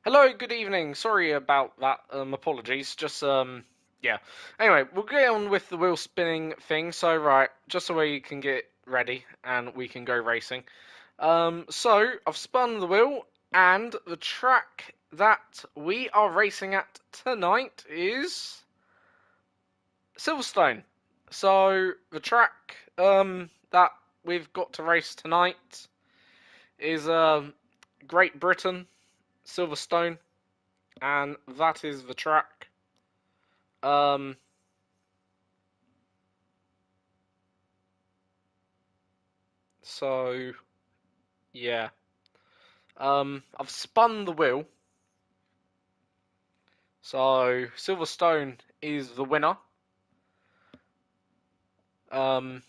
Hello, good evening. Sorry about that. Apologies. Yeah. Anyway, we'll get on with the wheel spinning thing. So, right, just so you can get ready and we can go racing. So I've spun the wheel, and the track that we are racing at tonight is Silverstone. So the track that we've got to race tonight is Great Britain, Silverstone, and that is the track. Um, so yeah. I've spun the wheel. So Silverstone is the winner. Um,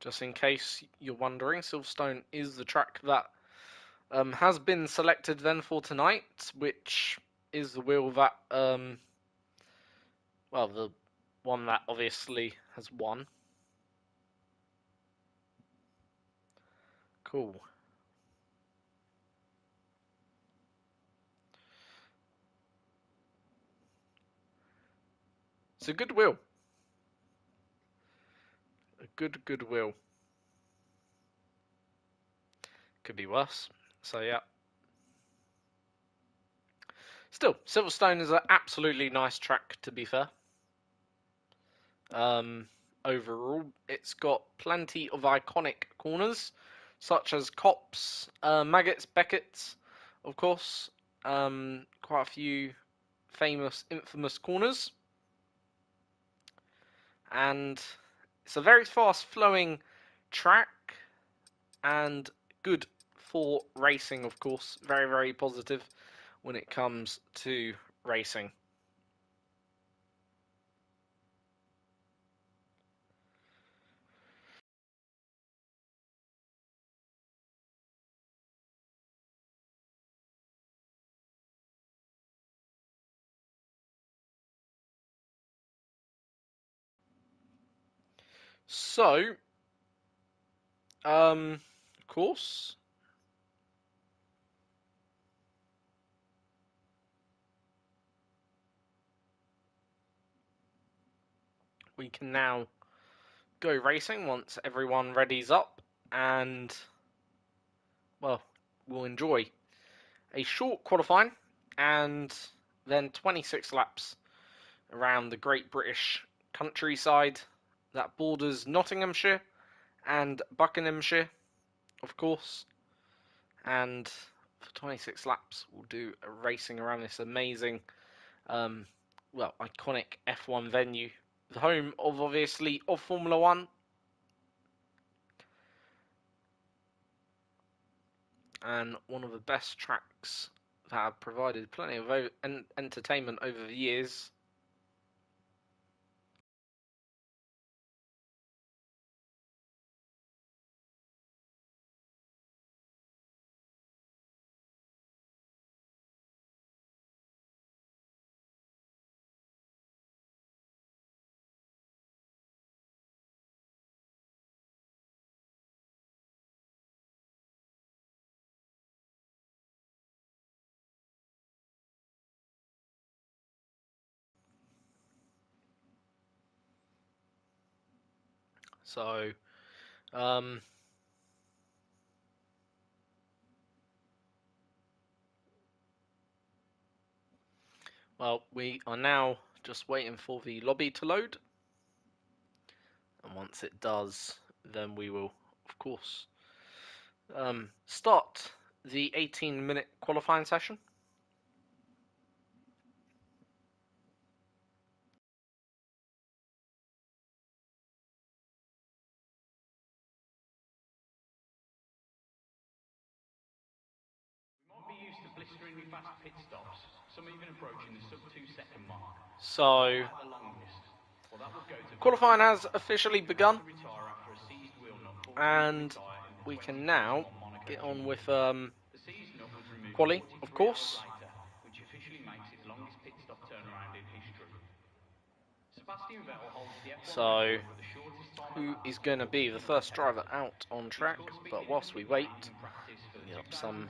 just in case you're wondering, Silverstone is the track that has been selected then for tonight, which is the wheel that well, the one that obviously has won. Cool. It's a good wheel. A good wheel. Could be worse. So yeah. Still, Silverstone is an absolutely nice track, to be fair. Um, Overall, it's got plenty of iconic corners, such as Cops, Maggots, Beckett's, of course. Quite a few famous, infamous corners. And it's a very fast-flowing track and good for racing, of course. Very, very positive when it comes to racing. So, of course, we can now go racing once everyone readies up, and well, we'll enjoy a short qualifying and then 26 laps around the Great British countryside that borders Nottinghamshire and Buckinghamshire, of course. And for 26 laps, we'll do a racing around this amazing, um, well, iconic F1 venue, the home of obviously of Formula One. And one of the best tracks that have provided plenty of entertainment over the years. So, um, well, we are now just waiting for the lobby to load, and once it does, then we will, of course, start the 18-minute qualifying session. Might be used to blisteringly fast pit stops, some even approaching the sub 2 second mark. So, The longest. Well, that would go to qualifying has officially begun, to retire after a seized wheel nut. and we can now get on with The seized nut was removed quali, of 43 course. hours later, which officially makes it the longest pit stop turnaround in history. Sebastian Vettel holds the F1 So, record for the shortest who is going to be the first driver out on track. But whilst we wait, bring up some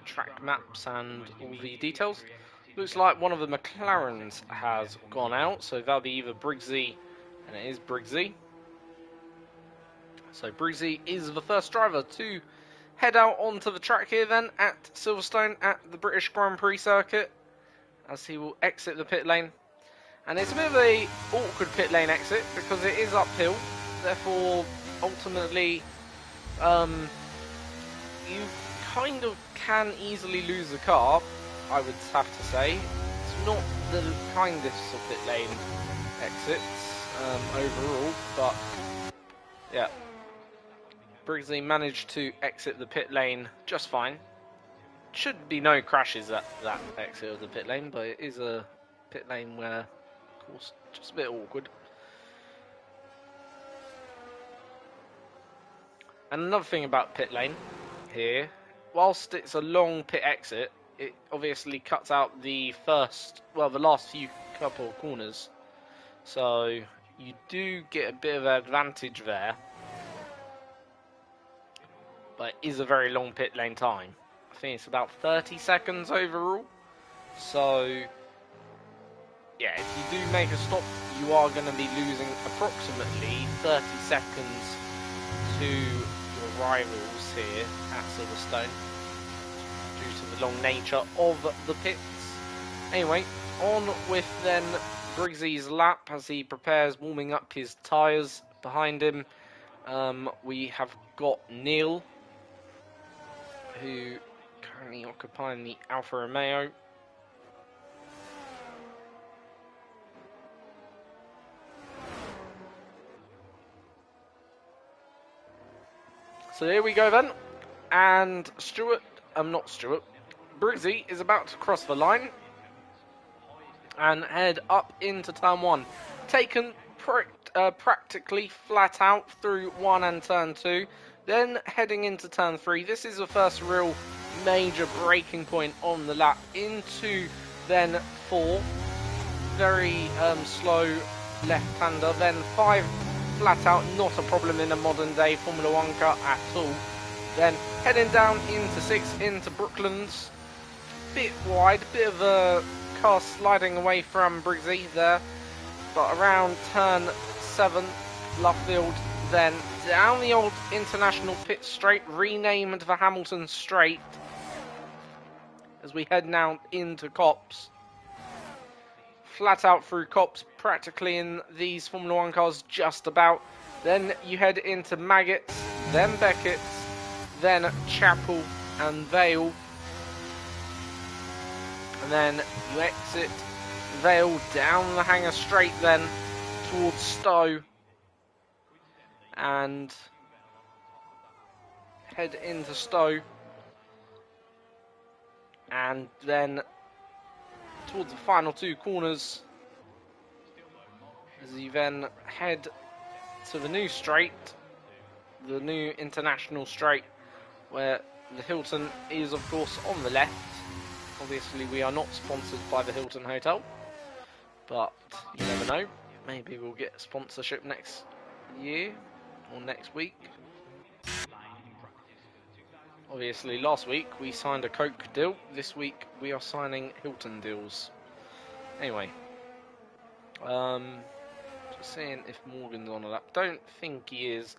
track maps and all the details. Looks like one of the McLarens has gone out, so that'll be either Briggsy, and it is Briggsy. So Briggsy is the first driver to head out onto the track here then at Silverstone at the British Grand Prix circuit, as he will exit the pit lane. And it's a bit of a awkward pit lane exit because it is uphill, therefore ultimately you kind of can easily lose the car, I would have to say. It's not the kindest of pit lane exits overall, but yeah. Briggsy managed to exit the pit lane just fine. Should be no crashes at that exit of the pit lane, but it is a pit lane where, of course, just a bit awkward. And another thing about pit lane here, whilst it's a long pit exit, it obviously cuts out the last few couple of corners. So you do get a bit of an advantage there. But it is a very long pit lane time. I think it's about 30 seconds overall. So yeah, if you do make a stop, you are going to be losing approximately 30 seconds to your rivals here at Silverstone due to the long nature of the pits. Anyway, on with then Briggsy's lap as he prepares warming up his tyres. Behind him we have got Neil, who currently occupying the Alfa Romeo. So here we go then, and Briggsy is about to cross the line and head up into turn 1, taken practically flat out through 1 and turn 2, then heading into turn 3. This is the first real major braking point on the lap into then 4, very slow left-hander, then 5 flat out, not a problem in a modern day Formula 1 car at all. Then heading down into 6 into Brooklands, bit wide, bit of a car sliding away from Briggsy there, but around turn 7, Luffield, then down the old International Pit Straight, renamed the Hamilton Straight, as we head now into Copse. Flat out through Copse, practically in these Formula 1 cars, just about. Then you head into Maggots, then Beckett's, then Chapel and Vale. And then you exit Vale down the Hangar Straight then towards Stowe. And head into Stowe. And then towards the final 2 corners, as you then head to the new straight, the new International Straight, where the Hilton is of course on the left. Obviously we are not sponsored by the Hilton Hotel, but you never know, maybe we'll get sponsorship next year or next week. Obviously last week we signed a Coke deal, this week we are signing Hilton deals. Anyway, just seeing if Morgan's on a lap. Don't think he is,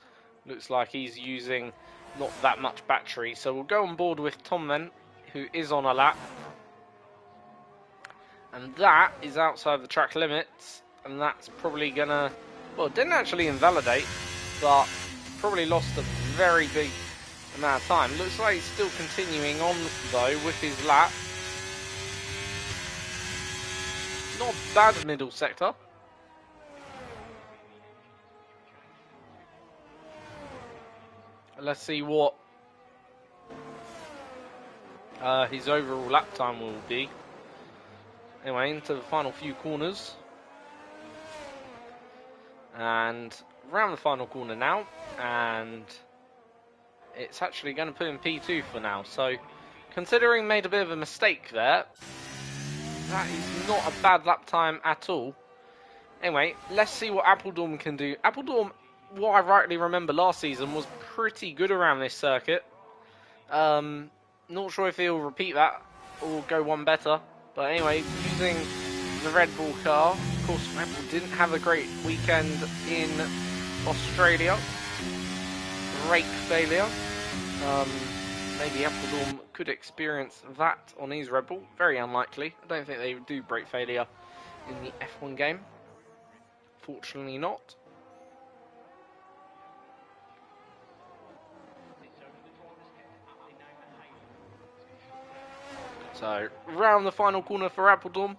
looks like he's using not that much battery, so we'll go on board with Tom then, who is on a lap. And that is outside the track limits, and that's probably gonna, well, it didn't actually invalidate, but probably lost a very big amount of time. Looks like he's still continuing on though with his lap. Not a bad middle sector. Let's see what his overall lap time will be. Anyway, into the final few corners. And around the final corner now. And it's actually going to put in P2 for now. So, considering made a bit of a mistake there, that is not a bad lap time at all. Anyway, let's see what Appledorn can do. Appledorn what I rightly remember last season was pretty good around this circuit. Not sure if he'll repeat that or go one better. But anyway, using the Red Bull car. Of course, Red Bull didn't have a great weekend in Australia. Brake failure. Maybe Appledorn could experience that on his Red Bull. Very unlikely. I don't think they do brake failure in the F1 game. Fortunately not. So, round the final corner for Appledorn.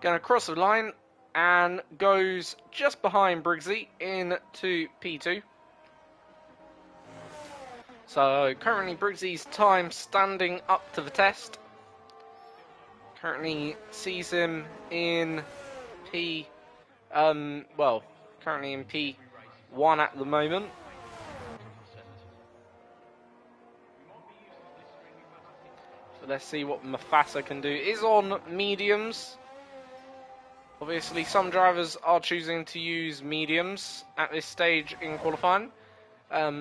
Going to cross the line and goes just behind Briggsy into P2. So, currently Briggsy's time standing up to the test. Currently sees him in P... currently in P1 at the moment. So let's see what Mufasa can do. Is on mediums. Obviously, some drivers are choosing to use mediums at this stage in qualifying.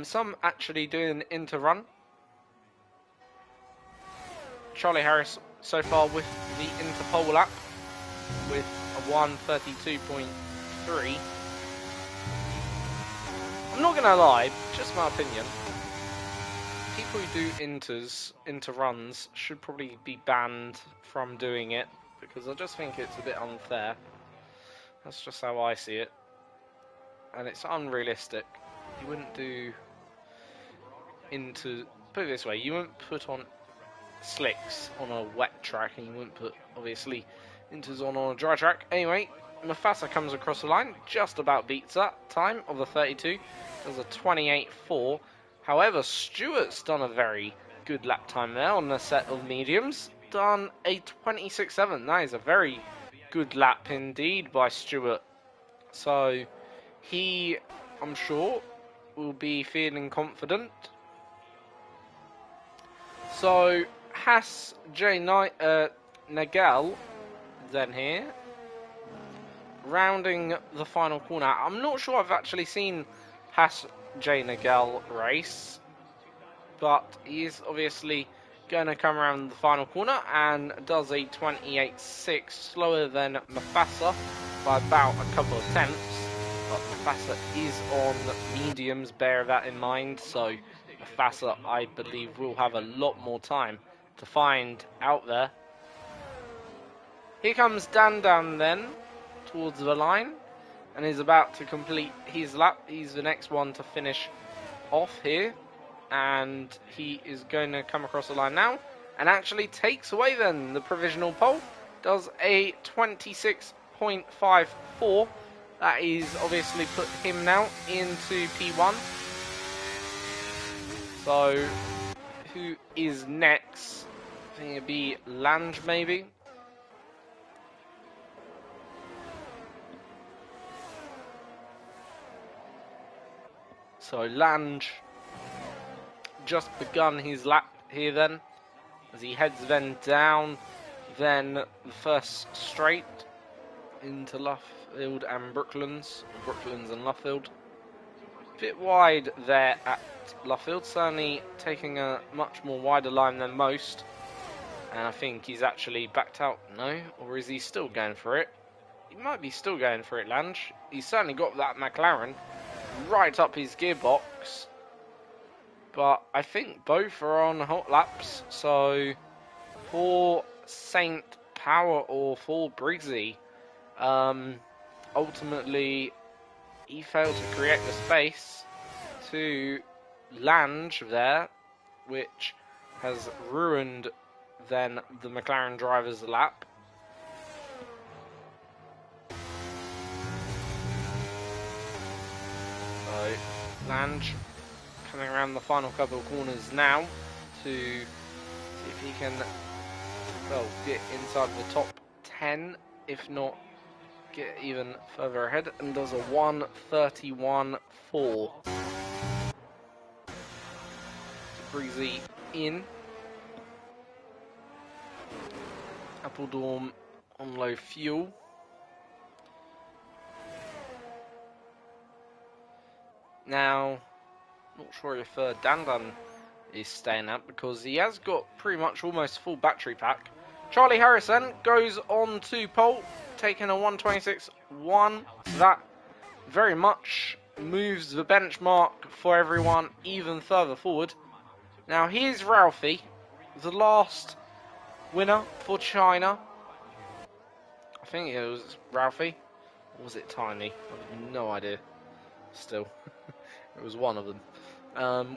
Some actually doing into run. Charlie Harris so far with the Interpol lap with a 1:32.3. I'm not going to lie, just my opinion. People who do inter runs should probably be banned from doing it because I just think it's a bit unfair. That's just how I see it. And it's unrealistic. You wouldn't do put it this way, you wouldn't put on slicks on a wet track and you wouldn't put, obviously, inters on a dry track. Anyway, Mufasa comes across the line, just about beats that time of the 32. Does a 28.4. However, Stewart's done a very good lap time there on the set of mediums. Done a 26.7. That is a very good lap indeed by Stewart. So, he, I'm sure, will be feeling confident. So, Haas J. Nagel then here, rounding the final corner. I'm not sure I've actually seen Haas J. Nagel race, but he is obviously going to come around the final corner and does a 28.6, slower than Mufasa by about a couple of tenths. But Mufasa is on mediums, bear that in mind, so Mufasa, I believe, will have a lot more time to find out there. Here comes Dan then, towards the line, and is about to complete his lap. He's the next one to finish off here, and he is going to come across the line now, and actually takes away then the provisional pole. Does a 26.54. That is obviously put him now into P1. So, who is next? I think it'd be Lange maybe. So Lange just begun his lap here then, as he heads then down, then the first straight into Luffield and Brooklands and Luffield. Bit wide there at Luffield, certainly taking a much more wider line than most. And I think he's actually backed out, no? Or is he still going for it? He might be still going for it, Lange. He's certainly got that McLaren right up his gearbox. But I think both are on hot laps. So for Saint Power or for Briggsy, ultimately he failed to create the space to Lange there, which has ruined then the McLaren driver's lap. So Lange coming around the final couple of corners now to see if he can, well, get inside the top 10, if not get even further ahead, and does a 1:31.4. Breezy in. Appledorn on low fuel. Now, not sure if Dandan is staying up because he has got pretty much almost full battery pack. Charlie Harrison goes on to pole, taking a 1:26.1. So that very much moves the benchmark for everyone even further forward. Now here's Ralphie, the last winner for China. I think it was Ralphie. Or was it Tiny? I have no idea. Still, it was one of them.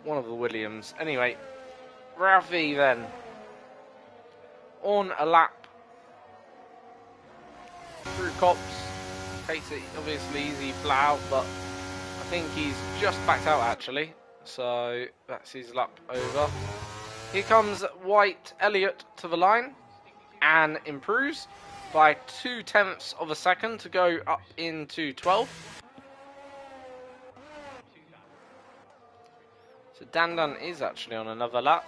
One of the Williams. Anyway, Ralphie then on a lap through Cops. Takes it obviously easy flat out, but I think he's just backed out actually. So that's his lap over. Here comes White Elliott to the line and improves by 0.2 of a second to go up into 12. So Dandan is actually on another lap.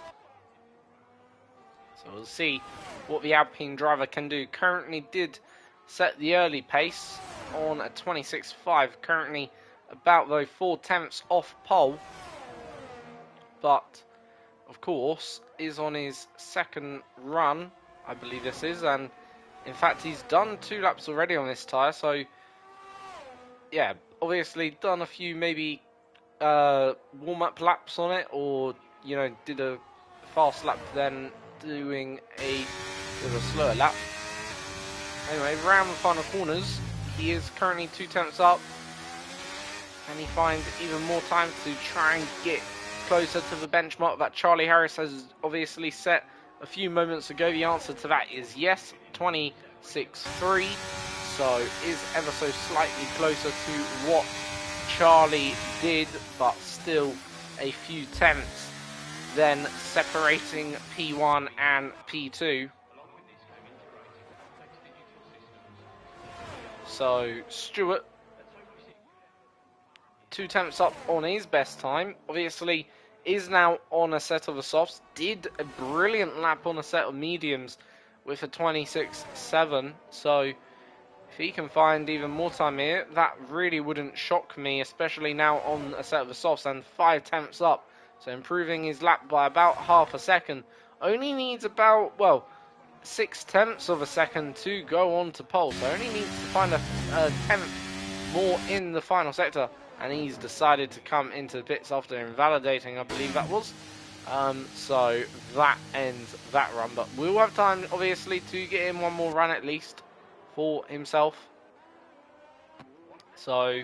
So we'll see what the Alpine driver can do. Currently did set the early pace on a 26.5. Currently about though 0.4 off pole. But of course is on his second run, I believe this is, and in fact he's done 2 laps already on this tyre. So yeah, obviously done a few maybe warm-up laps on it, or you know, did a fast lap then doing a bit of a slower lap. Anyway, round the final corners, he is currently 0.2 up, and he finds even more time to try and get closer to the benchmark that Charlie Harris has obviously set a few moments ago. The answer to that is yes, 26.3. So is ever so slightly closer to what Charlie did, but still a few tenths then separating P1 and P2. So Stewart 0.2 up on his best time. Obviously is now on a set of the softs. Did a brilliant lap on a set of mediums with a 26.7. So if he can find even more time here, that really wouldn't shock me, especially now on a set of the softs and 0.5 up. So improving his lap by about half a second. Only needs about, well, 0.6 of a second to go on to pole. So only needs to find a tenth more in the final sector. And he's decided to come into the pits after invalidating, I believe that was. So that ends that run. But we'll have time, obviously, to get in one more run at least for himself. So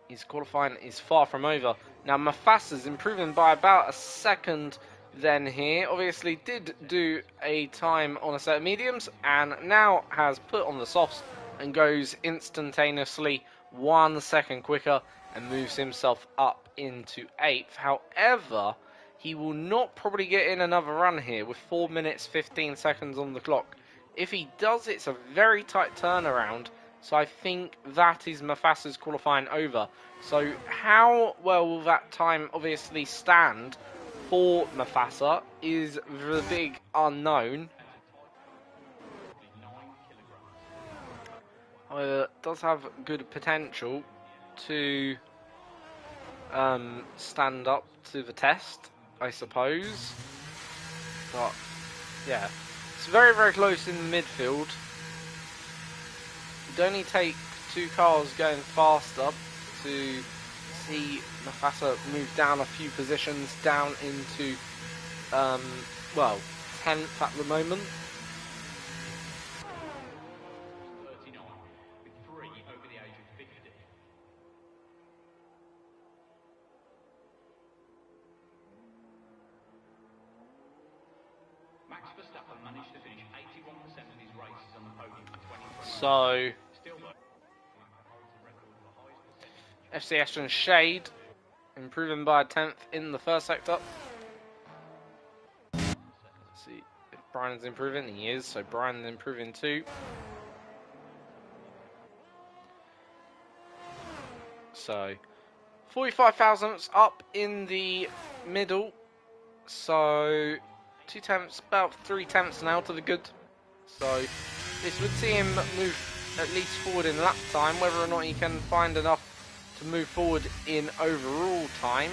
his qualifying is far from over. Now Mafasa's improving by about a second then here. Obviously did do a time on a set of mediums and now has put on the softs and goes instantaneously 1 second quicker and moves himself up into 8th. However, he will not probably get in another run here with 4 minutes 15 seconds on the clock. If he does, it's a very tight turnaround. So I think that is Mafasa's qualifying over. So how well will that time obviously stand for Mafasa is the big unknown. However, it does have good potential to stand up to the test, I suppose. But yeah, it's very, very close in the midfield. It'd only take 2 cars going faster to see Mafasa move down a few positions down into, well, 10th at the moment. 39, with 3 over the age of 50. Max Verstappen managed to finish 81% of his races on the podium for 2020. So FC Aston Shade improving by a 10th in the first sector. Let's see if Brian's improving. He is, so Brian's improving too. So 45 thousandths up in the middle. So 2 tenths, about 3 tenths now to the good. So this would see him move at least forward in lap time. Whether or not he can find enough to move forward in overall time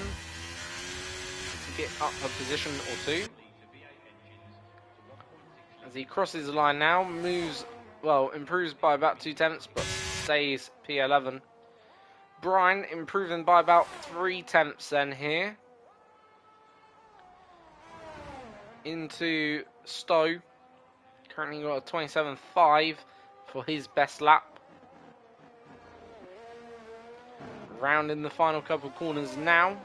to get up a position or two. As he crosses the line now, improves by about 2 tenths, but stays P11. Brian improving by about 3 tenths then here. Into Stowe. Currently got a 27.5 for his best lap. Round in the final couple of corners now.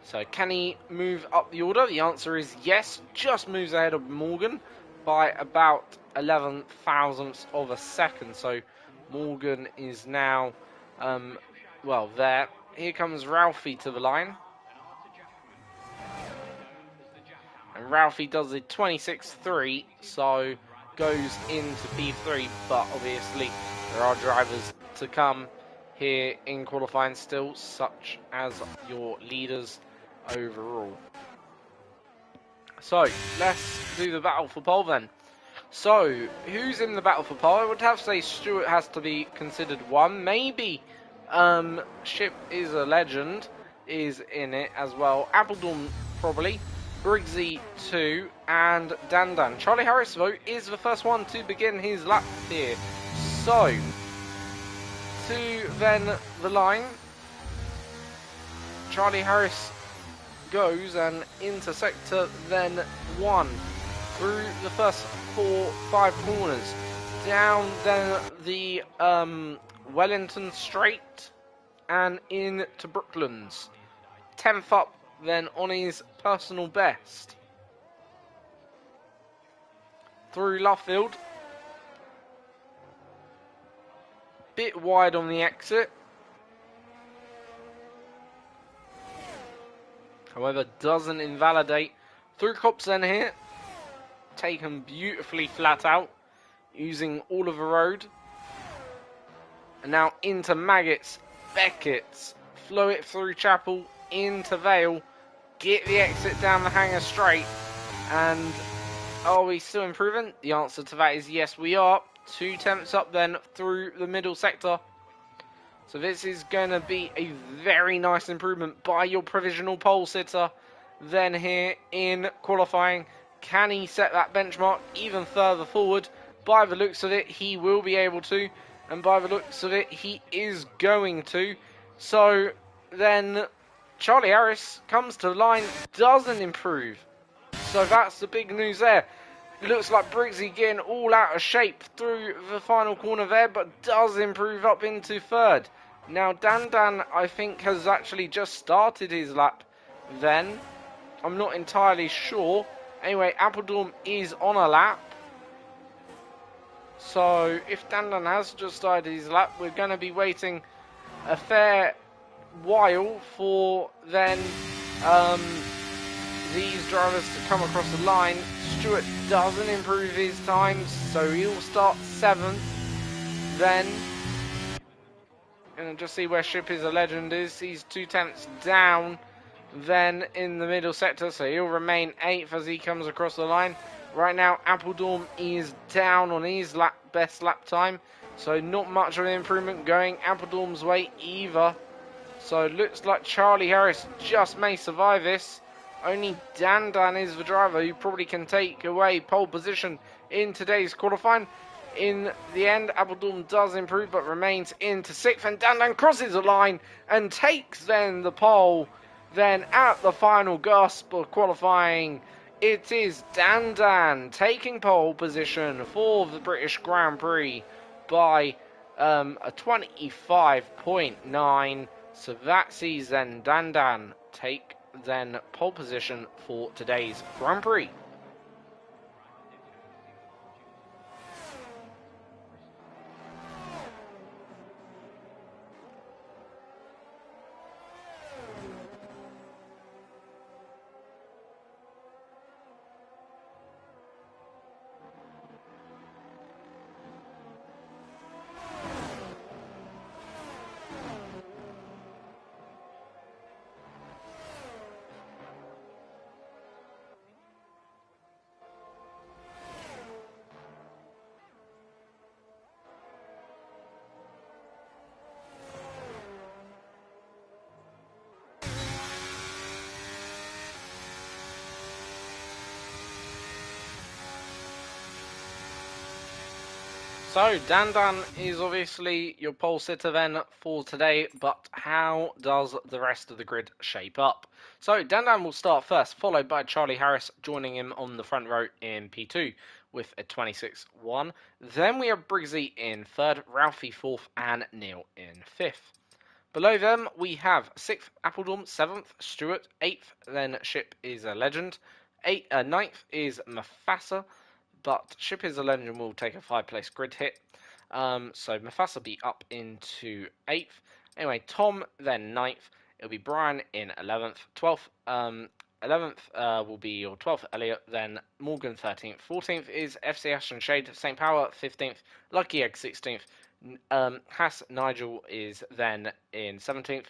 So can he move up the order? The answer is yes. Just moves ahead of Morgan by about 11 thousandths of a second. So Morgan is now, there. Here comes Ralphie to the line. And Ralphie does a 26.3, so goes into P3, but obviously there are drivers to come here in qualifying still, such as your leaders overall. So let's do the battle for pole then. So who's in the battle for pole? I would have to say Stewart has to be considered one. Maybe Ship is a legend is in it as well. Appledorn probably. Briggsy 2 and Dan. Charlie Harris though is the first one to begin his lap here. So to then the line, Charlie Harris goes and into sector then 1 through the first 4-5 corners, down then the Wellington Straight and into Brooklands. 10th up then on his personal best. Through Luffield. Bit wide on the exit. However, doesn't invalidate. Through Copsen here. Taken beautifully flat out. Using all of the road. And now into Maggots, Beckett's. Flow it through Chapel into Vale. Get the exit down the hanger straight. And are we still improving? The answer to that is yes, we are. 2 tenths up then through the middle sector. So this is going to be a very nice improvement by your provisional pole sitter. Then here in qualifying, can he set that benchmark even further forward? By the looks of it, he will be able to. And by the looks of it, he is going to. So then Charlie Harris comes to the line, doesn't improve. So that's the big news there. Looks like Briggsy getting all out of shape through the final corner there, but does improve up into third. Now Dan, I think, has actually just started his lap then. I'm not entirely sure. Anyway, Appledorn is on a lap. So if Dan has just started his lap, we're going to be waiting a fair while for then these drivers to come across the line. Stewart doesn't improve his times, so he'll start 7th. Then, and just see where Ship is a legend is. He's 2 tenths down. Then in the middle sector, so he'll remain 8th as he comes across the line. Right now, Appledorn is down on his best lap time, so not much of an improvement going Appledorn's way either. So it looks like Charlie Harris just may survive this. Only Dan is the driver who probably can take away pole position in today's qualifying. In the end, Appledorn does improve but remains into 6th, and Dan crosses the line and takes then the pole. Then at the final gasp of qualifying, it is Dan taking pole position for the British Grand Prix by a 25.9. So that sees then Dan take then pole position for today's Grand Prix. So, Dan is obviously your pole sitter then for today, but how does the rest of the grid shape up? So, Dan will start first, followed by Charlie Harris joining him on the front row in P2 with a 26-1. Then we have Briggsy in third, Ralphie fourth, and Neil in fifth. Below them, we have 6th Appledorn, 7th Stewart, 8th then Ship is a Legend, 9th is Mufasa, but Ship is a Legend and will take a 5-place grid hit. So Mufasa will be up into 8th. Anyway, Tom then 9th. It'll be Brian in 11th. 12th, 11th will be your 12th Elliot, then Morgan 13th. 14th is FC Ashton Shade, St. Power 15th, Lucky Egg 16th. Haas Nigel is then in 17th,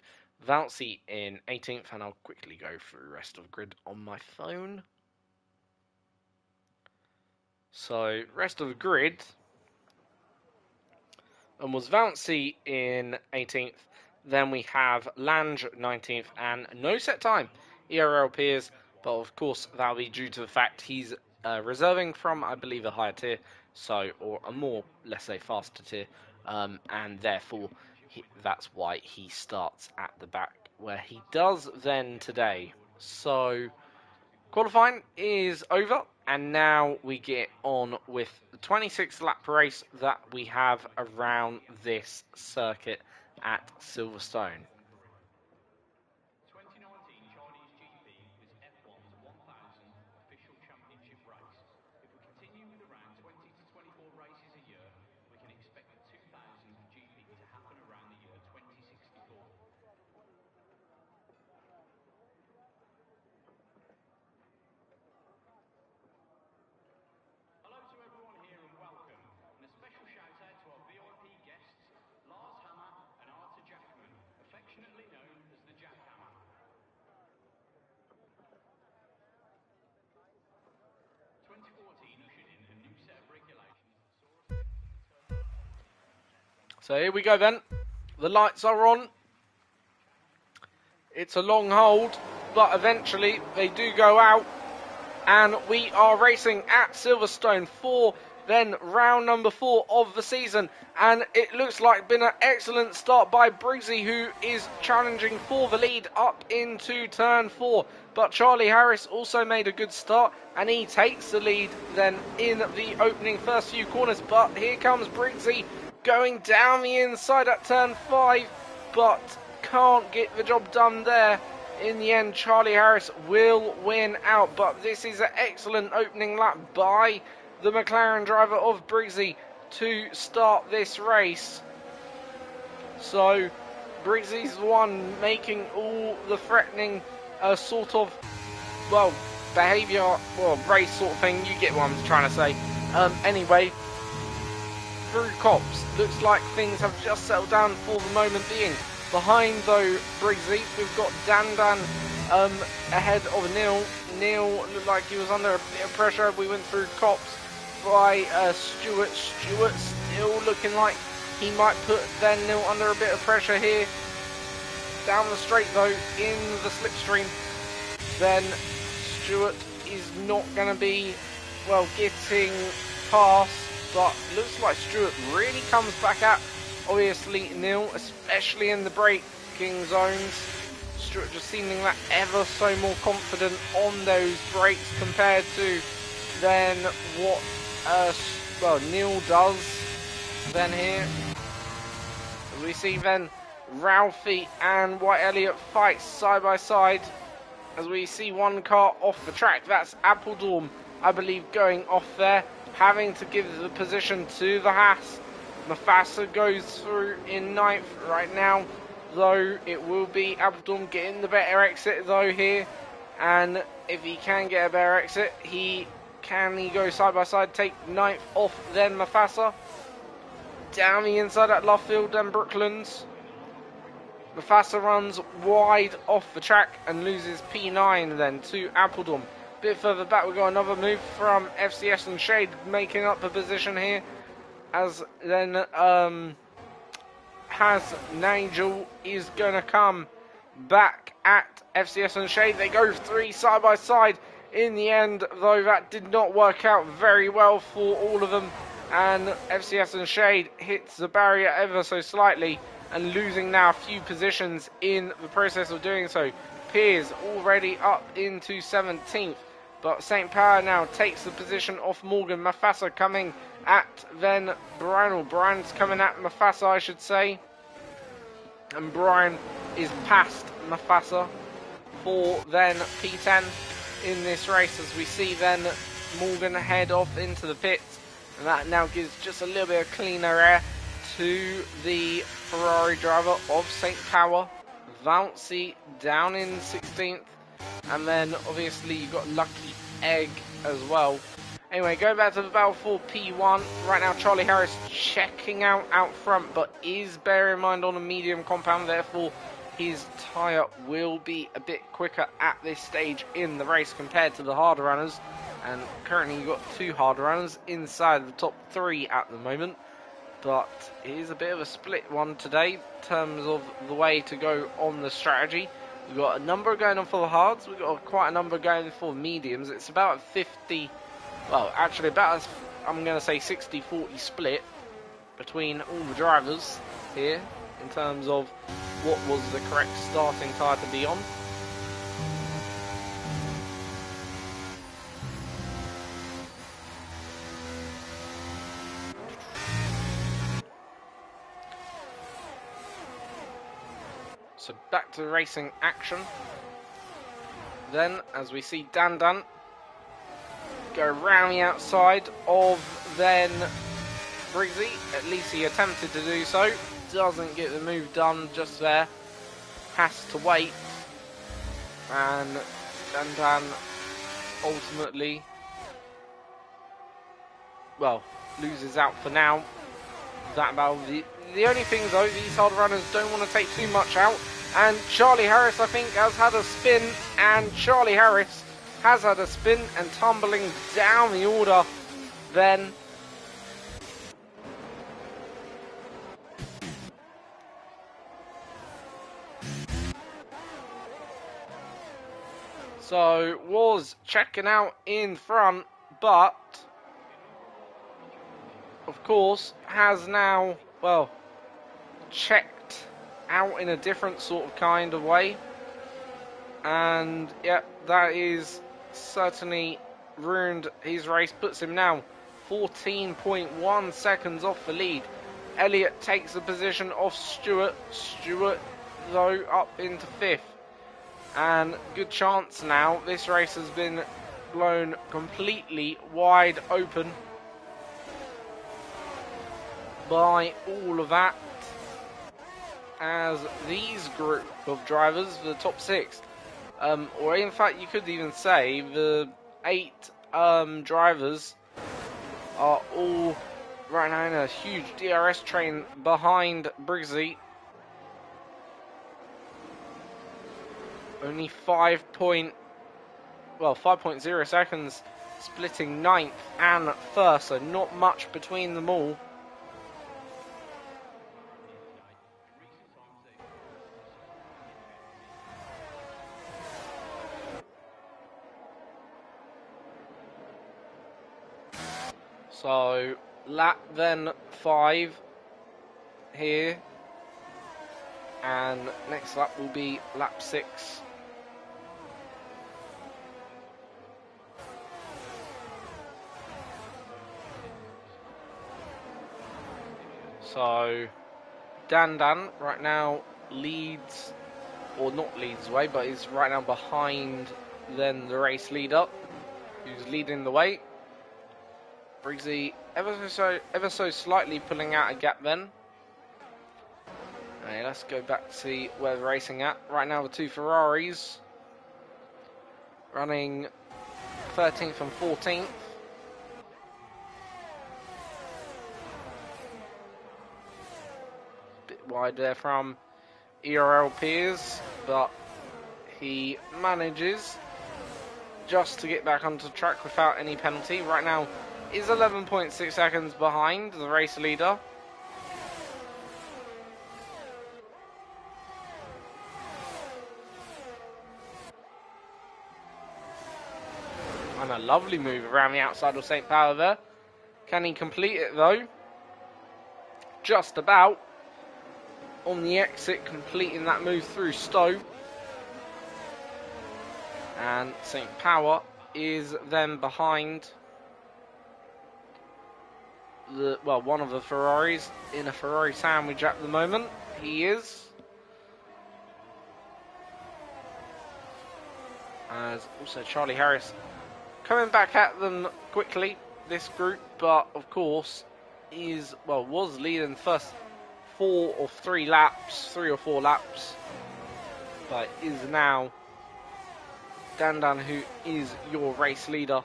Valsey in 18th, and I'll quickly go through the rest of the grid on my phone. So, rest of the grid was Valsey in 18th, then we have Lange 19th, and no set time, ERL peers, but of course that'll be due to the fact he's reserving from, I believe, a higher tier, so, or a more, let's say, faster tier, and therefore that's why he starts at the back where he does then today. So qualifying is over, and now we get on with the 26th lap race that we have around this circuit at Silverstone. 2019 Chinese GP was F1's 1000th official championship race. If we continue with around 20 to 24 races a year, we can expect the 2000th GP to happen around the year 2064. Hello to everyone here and welcome, and a special shout out to our VIP guests, Lars Hammer and Arthur Jackman, affectionately known as the Jackhammer. 2014 ushered in a new set of regulations that saw us. So here we go then. The lights are on. It's a long hold, but eventually they do go out. And we are racing at Silverstone for then round number 4 of the season, and it looks like been an excellent start by Briggsy, who is challenging for the lead up into turn 4, but Charlie Harris also made a good start and he takes the lead then in the opening first few corners. But here comes Briggsy going down the inside at turn 5, but can't get the job done there. In the end, Charlie Harris will win out, but this is an excellent opening lap by the McLaren driver of Briggsy to start this race. So, Briggsy's the one making all the threatening sort of, well, behaviour, well, race sort of thing, you get what I'm trying to say. Anyway, through Cops, looks like things have just settled down for the moment being. Behind, though, Briggsy, we've got Dan ahead of Neil. Neil looked like he was under a bit of pressure. We went through Cops by Stewart. Stewart still looking like he might put then Neil under a bit of pressure here. Down the straight, though, in the slipstream, then Stewart is not going to be, well, getting past, but looks like Stewart really comes back at, obviously, Neil, especially in the braking zones. Stewart just seeming that ever so more confident on those brakes compared to then what well, Neil does then here. We see then Ralphie and White Elliott fight side by side as we see one car off the track. That's Appledorn, I believe, going off there, having to give the position to the Haas. Mufasa goes through in 9th right now, though it will be Appledorn getting the better exit though here, and if he can get a better exit, he go side by side, take 9th off then Mufasa. Down the inside at Lovefield and Brooklands, Mufasa runs wide off the track and loses P9 then to Appledorn. Bit further back we got another move from FCS and Shade making up the position here, as then has Nigel is going to come back at FCS and Shade. They go 3 side by side in the end, though that did not work out very well for all of them, and FCS and Shade hits the barrier ever so slightly and losing now a few positions in the process of doing so. Piers already up into 17th, but St. Power now takes the position off Morgan. Mafasa coming at then Brian, or Brian's coming at Mafasa, I should say. And Brian is past Mafasa for then P10 in this race, as we see then Morgan head off into the pits, and that now gives just a little bit of cleaner air to the Ferrari driver of St. Power. Vouncey down in 16th, and then obviously you've got Lucky Egg as well. Anyway, going back to the battle for P1, right now Charlie Harris checking out front, but is bearing in mind on a medium compound, therefore his tyre will be a bit quicker at this stage in the race compared to the harder runners. And currently you've got two harder runners inside the top 3 at the moment. But it is a bit of a split one today in terms of the way to go on the strategy. We've got a number going on for the hards, we've got quite a number going for mediums. It's about a 50, well actually about a, I'm going to say 60-40 split between all the drivers here in terms of what was the correct starting tyre to be on. So back to racing action. Then, as we see Dan go round the outside of then Briggsy, at least he attempted to do so. Doesn't get the move done just there. Has to wait. And Dan ultimately, well, loses out for now. That battle. The only thing though, these hard runners don't want to take too much out. And Charlie Harris, I think, has had a spin. And Charlie Harris has had a spin and tumbling down the order then. So was checking out in front, but of course has now, well, checked out in a different sort of kind of way. And yeah, that is certainly ruined his race, puts him now 14.1 seconds off the lead. Elliott takes the position off Stewart. Stewart though up into 5th. And good chance now. This race has been blown completely wide open by all of that, as these group of drivers, the top 6, or in fact you could even say the 8 drivers are all right now in a huge DRS train behind Briggsy. Only 5.0 seconds splitting 9th and 1st, so not much between them all. So lap then 5 here, and next lap will be lap 6. So Dan right now leads, or not leads the way, but is right now behind then the race leader, who's leading the way. Briggsy ever so slightly pulling out a gap then. Okay, let's go back to see where they're racing at. Right now the 2 Ferraris running 13th and 14th. Bit wide there from ERL Piers, but he manages just to get back onto track without any penalty. Right now is 11.6 seconds behind the race leader. And a lovely move around the outside of St. Power there. Can he complete it though? Just about. On the exit, completing that move through Stowe. And St. Power is then behind one of the Ferraris in a Ferrari sandwich at the moment. He is. As also Charlie Harris coming back at them quickly, this group, but of course was leading the first 3 or 4 laps, but is now Dandan, who is your race leader.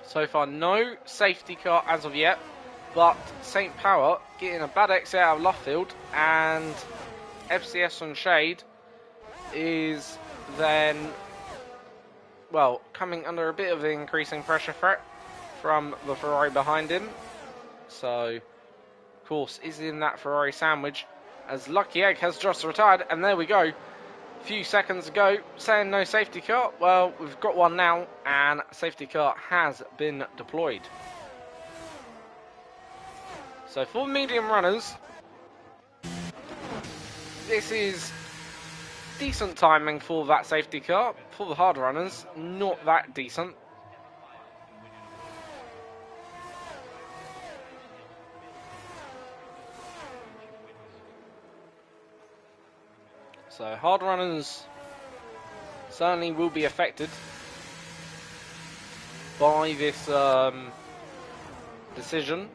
So far, no safety car as of yet, but St. Power getting a bad exit out of Luffield, and FCS on Shade is then, coming under a bit of an increasing pressure threat from the Ferrari behind him. So, of course, is in that Ferrari sandwich, as Lucky Egg has just retired, and there we go. A few seconds ago, saying no safety car. Well, we've got one now, and safety car has been deployed. So for medium runners, this is decent timing for that safety car. For the hard runners, not that decent. So hard runners certainly will be affected by this decision.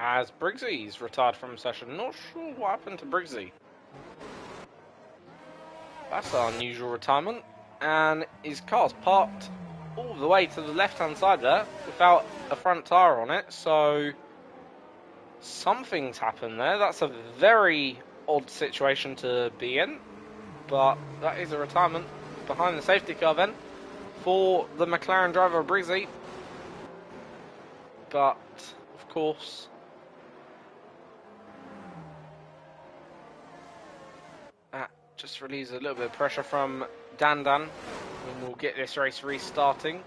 As Briggsy's retired from the session. Not sure what happened to Briggsy. That's an unusual retirement. And his car's parked all the way to the left-hand side there without a front tyre on it. So something's happened there. That's a very odd situation to be in. But that is a retirement behind the safety car then for the McLaren driver Briggsy. But, of course, that just relieves a little bit of pressure from Dandan, and we'll get this race restarting.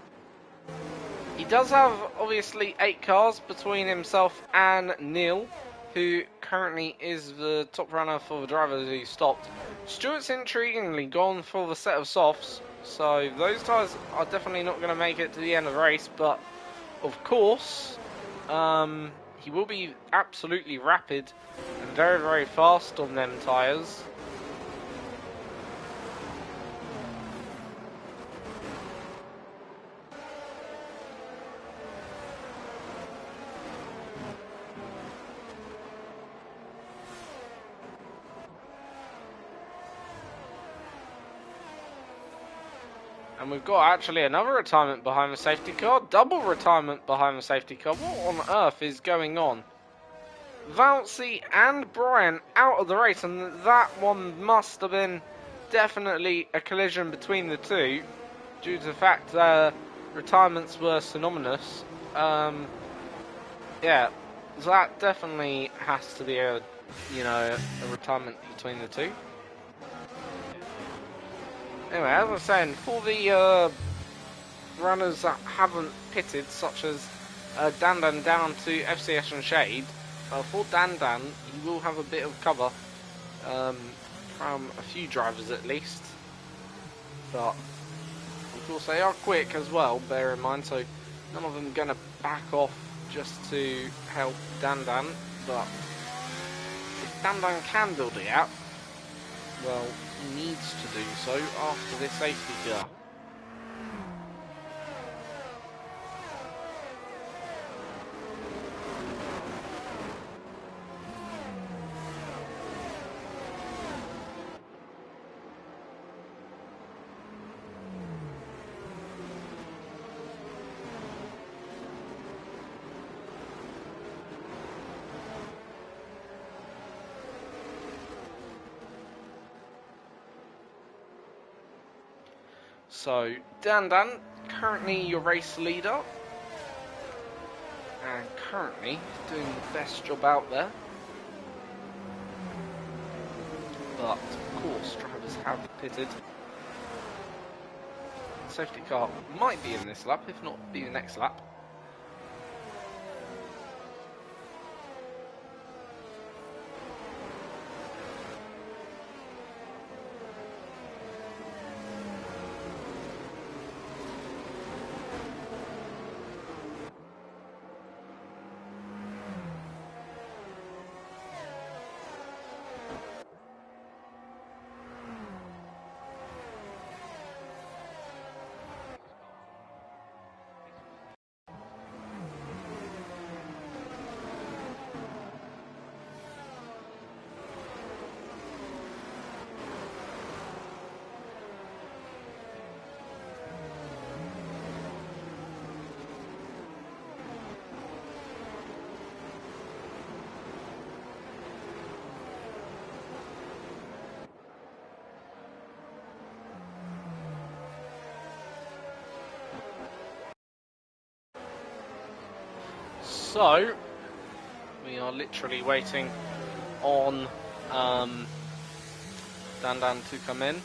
He does have, obviously, 8 cars between himself and Neil, who currently is the top runner for the drivers who stopped. Stewart's intriguingly gone for the set of softs, so those tyres are definitely not going to make it to the end of the race, but of course, he will be absolutely rapid and very, very fast on them tyres. And we've got actually another retirement behind the safety car. Double retirement behind the safety car. What on earth is going on? Valsey and Brian out of the race. And that one must have been definitely a collision between the two, due to the fact their retirements were synonymous. Yeah, that definitely has to be a retirement between the two. Anyway, as I was saying, for the runners that haven't pitted, such as Dandan down to FCS and Shade, for Dandan, he will have a bit of cover from a few drivers at least. But, of course, they are quick as well, bear in mind, so none of them are going to back off just to help Dandan. But if Dandan can build it out, well, he needs to do so after this safety car. So, Dan, currently your race leader, and currently doing the best job out there. But, of course, drivers have pitted. Safety car might be in this lap, if not be the next lap. So, we are literally waiting on Dan to come in.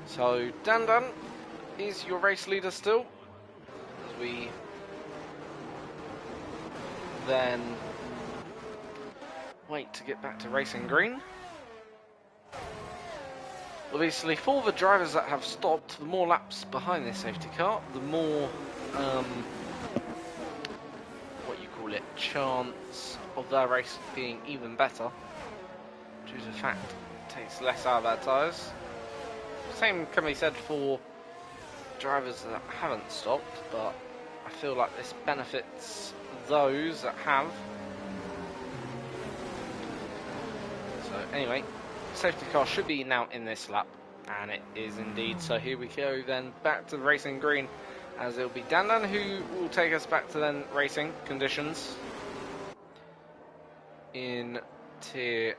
So, Dan is your race leader still, as we then wait to get back to racing green. Obviously, for the drivers that have stopped, the more laps behind this safety car, the more, chance of their race being even better, due to the fact it takes less out of their tyres. Same can be said for drivers that haven't stopped, but I feel like this benefits those that have. So anyway, safety car should be now in this lap, and it is indeed. So here we go then, back to racing green, as it'll be Dan who will take us back to then racing conditions in Tier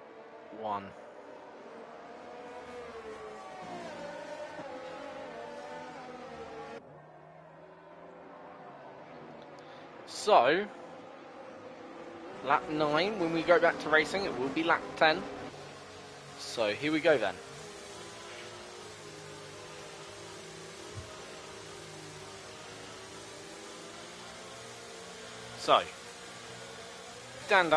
1. So, lap 9, when we go back to racing, it will be lap 10. So, here we go then. So, Dan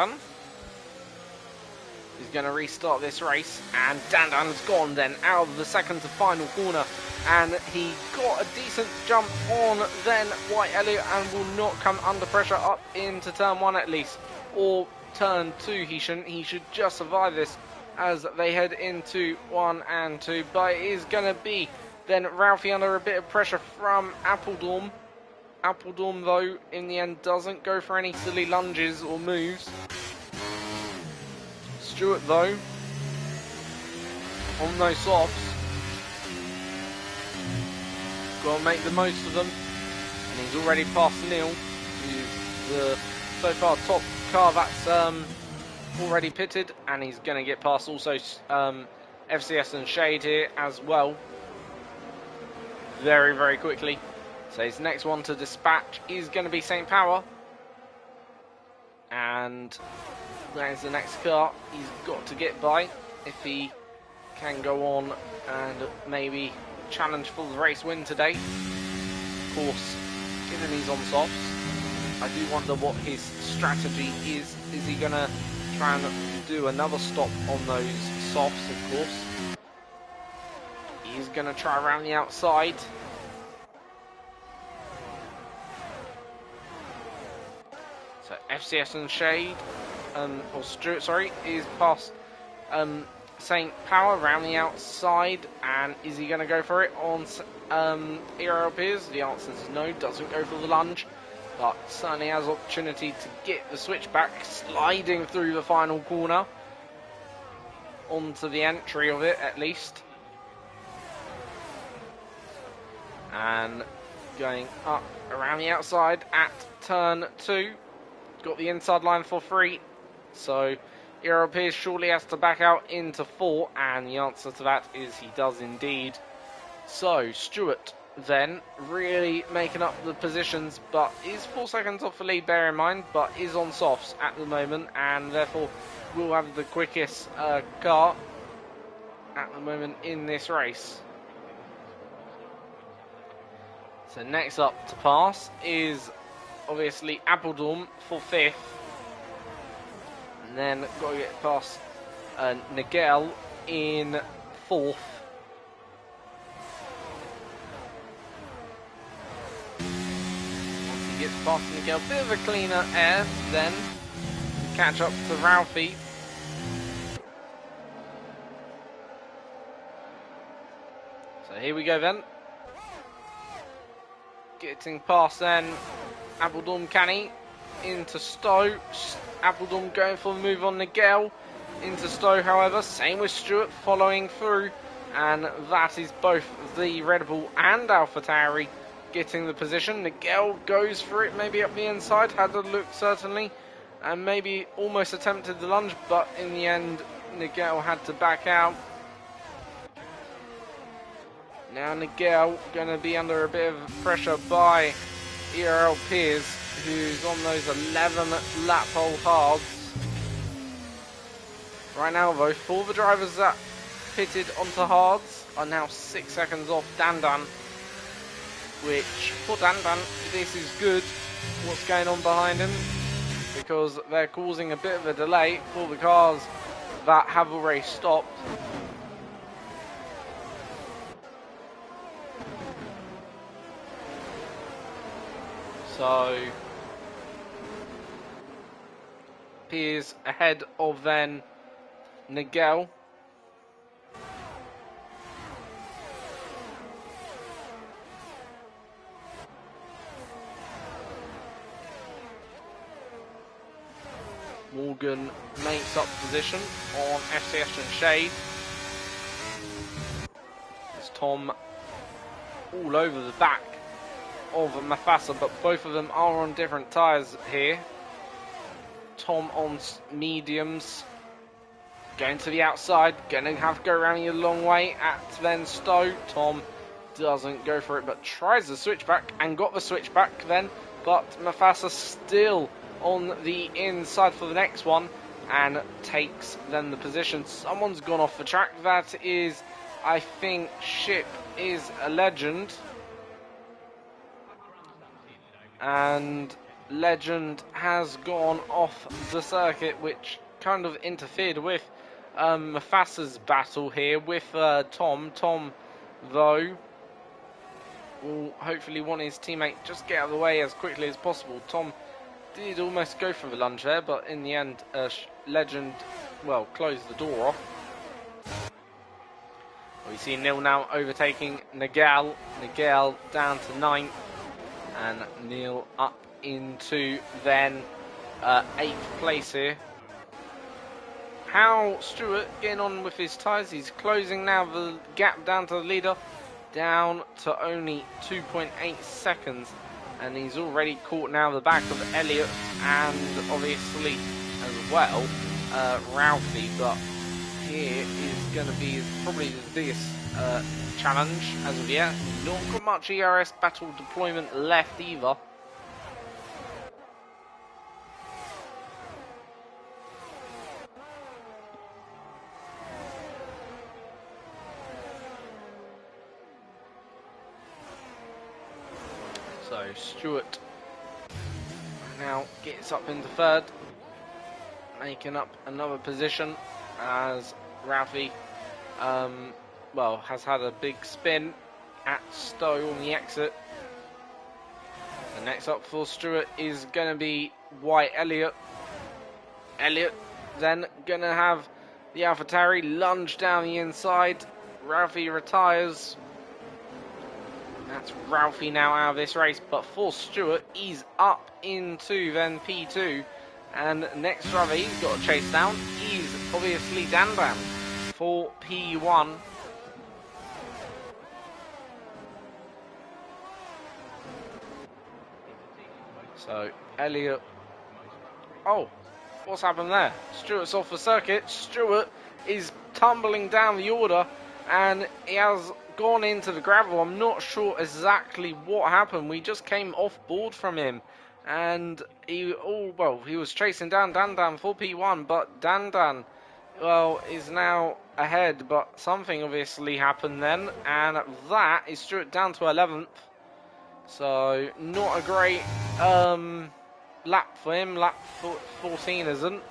is going to restart this race, and Dan's gone then out of the second to final corner, and he got a decent jump on then White Elliott and will not come under pressure up into turn 1 at least, or turn 2. He should just survive this as they head into 1 and 2, but it is going to be then Ralphie under a bit of pressure from Appledorm. Appledorm though in the end doesn't go for any silly lunges or moves. Stewart though, on those softs, got to make the most of them, and he's already passed Neil, who's the so far top car that's already pitted, and he's going to get past also FCS and Shade here as well, very, very quickly. So his next one to dispatch is going to be St. Power, and that is the next car he's got to get by if he can go on and maybe challenge for the race win today. Of course, given he's on softs, I do wonder what his strategy is. Is he going to try and do another stop on those softs? Of course, he's going to try around the outside. So FCS and Shade, or Stewart, sorry, is past St. Power around the outside, and is he going to go for it on ERL Piers? The answer is no, doesn't go for the lunge, but certainly has opportunity to get the switchback, sliding through the final corner onto the entry of it at least, and going up around the outside at turn 2, got the inside line for free, so ERL Piers surely has to back out into 4, and the answer to that is he does indeed. So Stewart then really making up the positions, but is 4 seconds off the lead, bear in mind, but is on softs at the moment, and therefore will have the quickest car at the moment in this race. So next up to pass is obviously Appledorn for 5th, and then got to get past Nigel in 4th. Once he gets past Nigel, bit of a cleaner air then to catch up to Ralphie. So here we go then. Getting past then Appledorn Canny into Stowe. Appledorn going for the move on Nigel into Stowe, however. Same with Stewart following through, and that is both the Red Bull and AlphaTauri getting the position. Nigel goes for it, maybe up the inside, had a look certainly, and maybe almost attempted the lunge, but in the end Nigel had to back out. Now Nigel going to be under a bit of pressure by ERL Piers, who's on those 11 lap hole hards. Right now though, 4 of the drivers that pitted onto hards are now 6 seconds off Dandan, which for Dandan, this is good, what's going on behind him, because they're causing a bit of a delay for the cars that have already stopped. So Piers ahead of then Nigel. Morgan makes up position on FCS and Shade. It's Tom all over the back of Mafasa, but both of them are on different tyres here. Tom on mediums, going to the outside, going to have to go around a long way at then Stowe. Tom doesn't go for it, but tries the switchback and got the switchback then, but Mafasa still on the inside for the next one and takes then the position. Someone's gone off the track. That is, I think, Ship is a Legend. And Legend has gone off the circuit, which kind of interfered with Mafasa's battle here with Tom. Tom, though, will hopefully want his teammate just get out of the way as quickly as possible. Tom did almost go for the lunge there, but in the end, Legend, well, closed the door off. We see Neil now overtaking Nigel. Nigel down to 9th. And Neil up into then 8th place here. How Stewart getting on with his tyres? He's closing now the gap down to the leader, down to only 2.8 seconds, and he's already caught now the back of Elliott and obviously as well Ralphie. But here is going to be probably the biggest challenge as of yet. Not got much ERS battle deployment left either. So Stewart now gets up into 3rd, making up another position as Ralphie well, has had a big spin at Stowe on the exit. The next up for Stewart is going to be White Elliott. Elliott then gonna have the AlphaTauri lunge down the inside. Ralphie retires. That's Ralphie now out of this race, but for Stewart, he's up into then P2. And next driver he's got to chase down is obviously Dan Dan for P1. So Elliott. Oh, what's happened there? Stewart's off the circuit. Stewart is tumbling down the order and he has gone into the gravel. I'm not sure exactly what happened. We just came off board from him and he was chasing down Dan Dan for P1, but Dan Dan is now ahead, but something obviously happened then, and that is Stewart down to 11th. So not a great lap for him. Lap 14 isn't,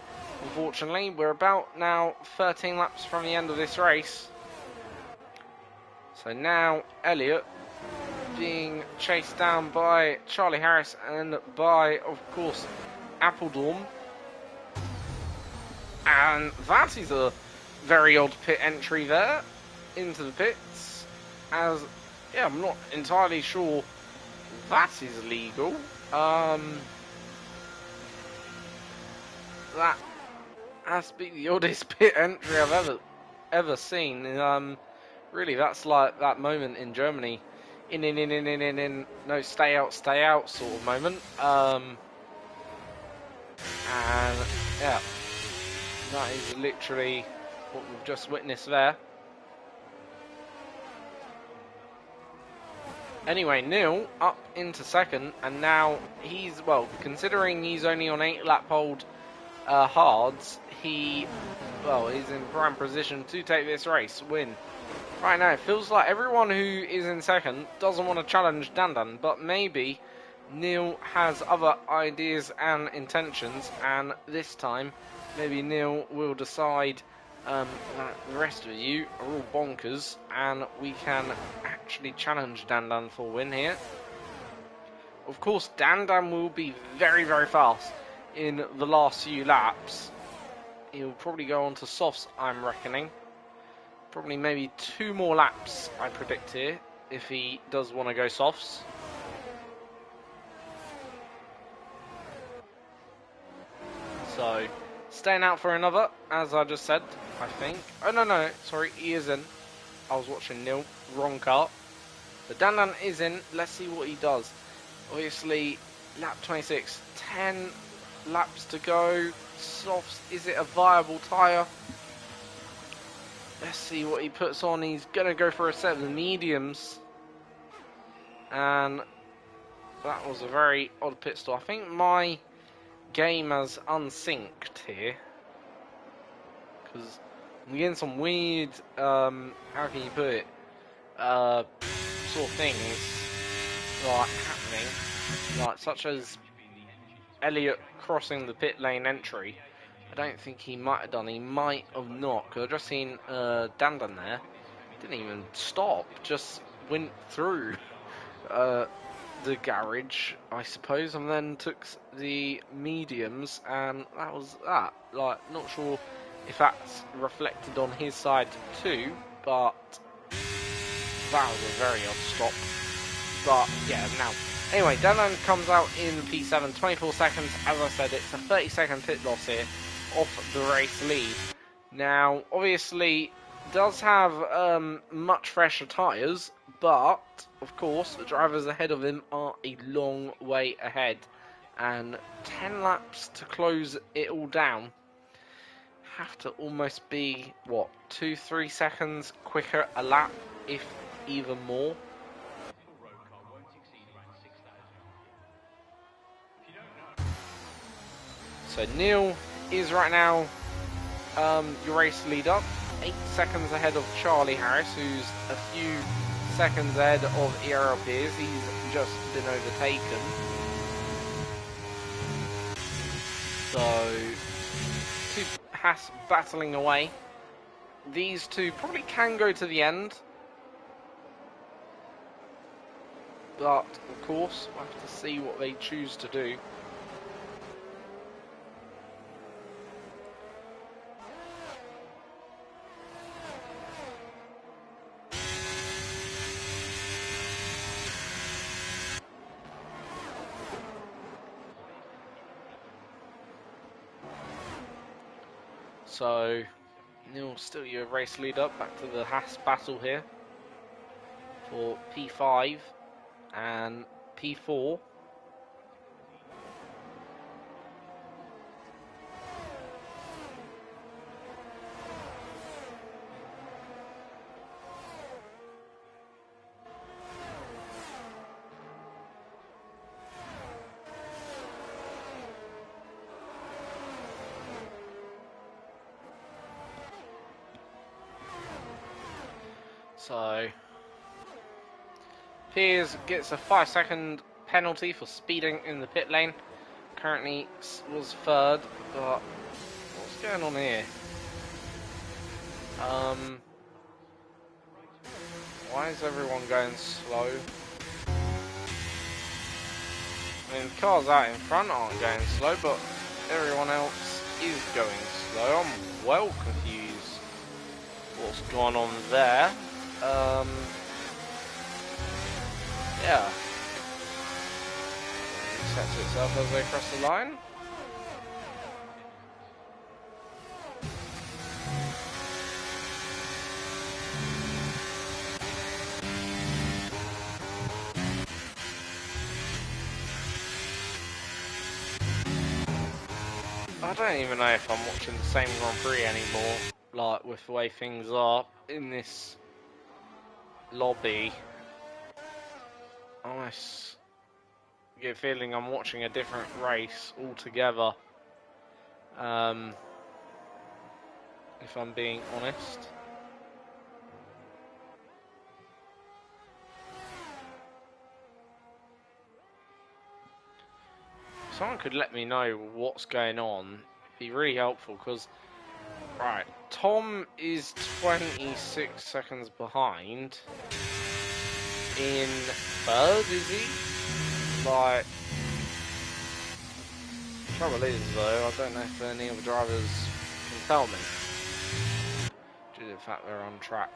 unfortunately. We're about now 13 laps from the end of this race. So now Elliott being chased down by Charlie Harris and by, of course, Appledorn. And that is a very odd pit entry there into the pits. As, yeah, I'm not entirely sure that is legal. That has to be the oddest pit entry I've ever seen. Really, that's like that moment in Germany, in, no, stay out sort of moment. And yeah, that is literally what we've just witnessed there. Anyway, Neil up into second, and now he's, considering he's only on 8 lap hold hards, he's in prime position to take this race, win. Right now, it feels like everyone who is in second doesn't want to challenge Dandan, but maybe Neil has other ideas and intentions, and this time, maybe Neil will decide that the rest of you are all bonkers, and we can actually challenge Dandan for a win here. Of course, Dandan will be very, very fast in the last few laps. He'll probably go on to softs, I'm reckoning. Probably maybe 2 more laps, I predict here, if he does want to go softs. So, staying out for another, as I just said, I think. Oh, no, sorry, he is in. I was watching Neil, wrong car. So Dandan is in, let's see what he does. Obviously, lap 26, 10 laps to go. Softs, is it a viable tyre? Let's see what he puts on. He's going to go for a set of the mediums. And that was a very odd pit stop. I think my game has unsynced here. Because I'm getting some weird, how can you put it, sort of things like happening. Like, such as Elliott crossing the pit lane entry. I don't think he might have done. He might have not, because I've just seen Dandan there. Didn't even stop, just went through the garage, I suppose, and then took the mediums, and that was that. Like, not sure if that's reflected on his side too, but that was a very odd stop. But yeah, now. Anyway, Dandan comes out in P7, 24 seconds. As I said, it's a 30-second pit loss here off the race lead. Now, obviously, does have much fresher tyres, but, of course, the drivers ahead of him are a long way ahead. And 10 laps to close it all down have to almost be, 2-3 seconds quicker a lap, if even more. So Neil is right now your race leader, 8 seconds ahead of Charlie Harris, who's a few seconds ahead of ERL peers. He's just been overtaken. So, 2 Haas battling away. These 2 probably can go to the end. But, of course, we'll have to see what they choose to do. So, Neil, still your race lead up. Back to the Haas battle here for P5 and P4. So, Piers gets a 5-second penalty for speeding in the pit lane. Currently was third, but what's going on here? Why is everyone going slow? I mean, the cars out in front aren't going slow, but everyone else is going slow. I'm well confused what's going on there. Yeah. It sets itself as they cross the line. I don't even know if I'm watching the same Grand Prix anymore, like with the way things are in this lobby. I almost get a feeling I'm watching a different race altogether, if I'm being honest. If someone could let me know what's going on, it'd be really helpful, because, right, Tom is 26 seconds behind in third, is he? Like, trouble is, though, I don't know if any other drivers can tell me, due to the fact they're on track.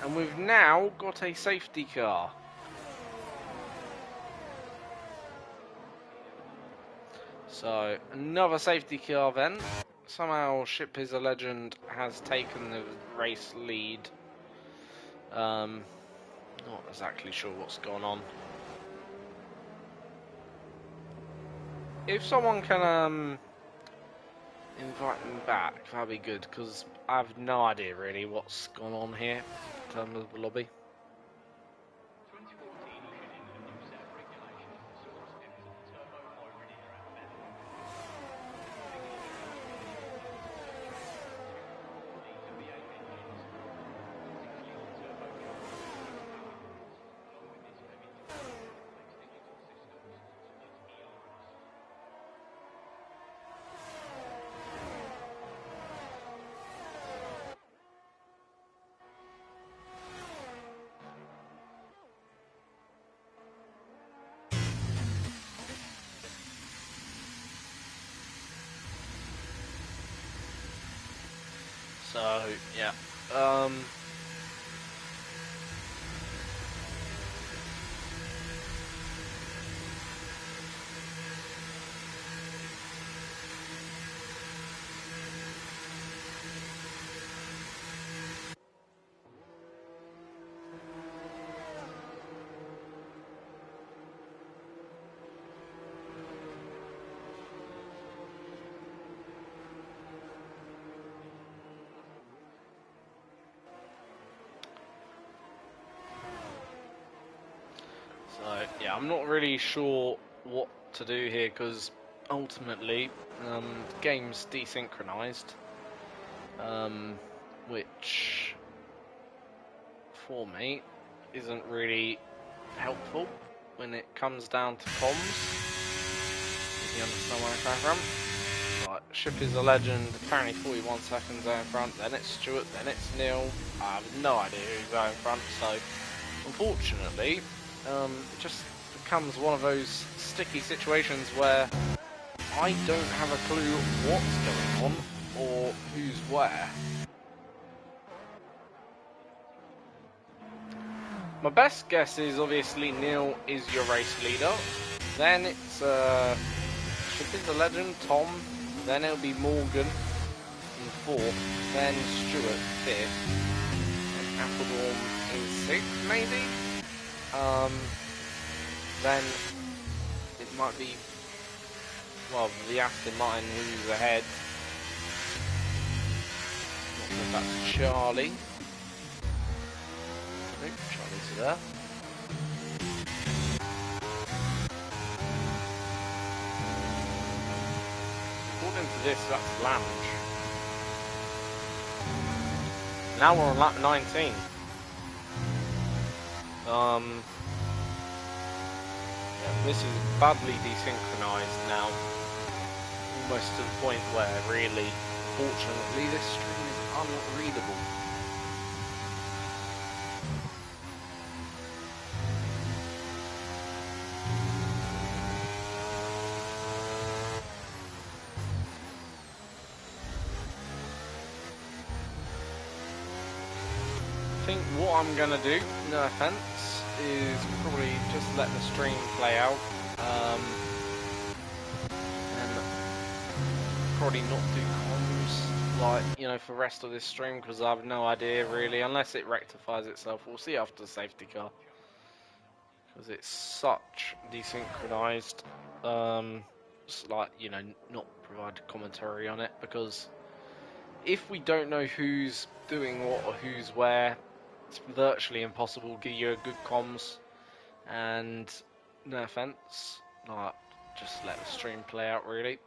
And we've now got a safety car. So, another safety car then. Somehow, Ship is a Legend has taken the race lead. Not exactly sure what's going on. If someone can invite me back, that'd be good, because I have no idea really what's going on here in terms of the lobby. 2014 ushered in a new set of regulations that saw us enter the turbo hybrid era at Vettel. These are V8 engines, particularly the turbocharged power units, along with this heavy deployment of complex digital systems such as ERLs. So, yeah. So, yeah, I'm not really sure what to do here, because ultimately, the game's desynchronized, which, for me, isn't really helpful when it comes down to comms. If you understand where I'm coming from. Like, Ship is a Legend, apparently 41 seconds out in front, then it's Stewart, then it's Neil. I have no idea who's out in front, so unfortunately, it just becomes one of those sticky situations where I don't have a clue what's going on or who's where. My best guess is obviously Neil is your race leader, then it's Ship is a Legend, Tom, then it'll be Morgan in fourth, then Stewart fifth, and Appledorn in sixth maybe? Then it might be, well, the Aston Martin who's ahead. Not sure if that's Charlie. Nope, Charlie's there. According to this, that's Lange. Now we're on lap 19. Yeah, this is badly desynchronized now. Almost to the point where, really, fortunately, this stream is unreadable. I think what I'm gonna do, no offense, is probably just let the stream play out, and probably not do comms, like, you know, for the rest of this stream, because I have no idea really, unless it rectifies itself. We'll see after the safety car, because it's such desynchronized, like, you know, not provide commentary on it, because if we don't know who's doing what or who's where, it's virtually impossible to give you a good comms, and no offense, like, just let the stream play out really.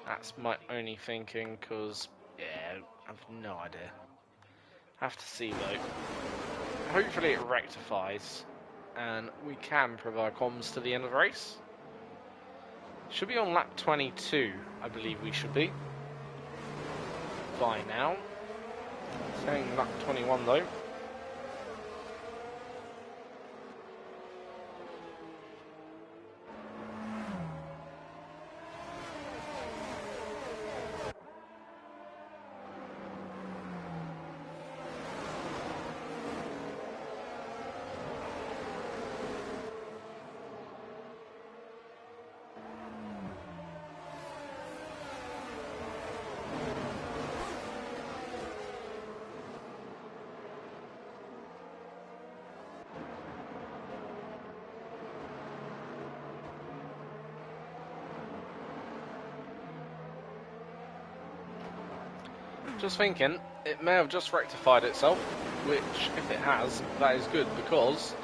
That's my only thinking, because, yeah, I have no idea. Have to see though. Hopefully it rectifies, and we can provide comms to the end of the race. Should be on lap 22, I believe we should be. By now. Saying lap 21 though. Just thinking, it may have just rectified itself, which, if it has, that is good, because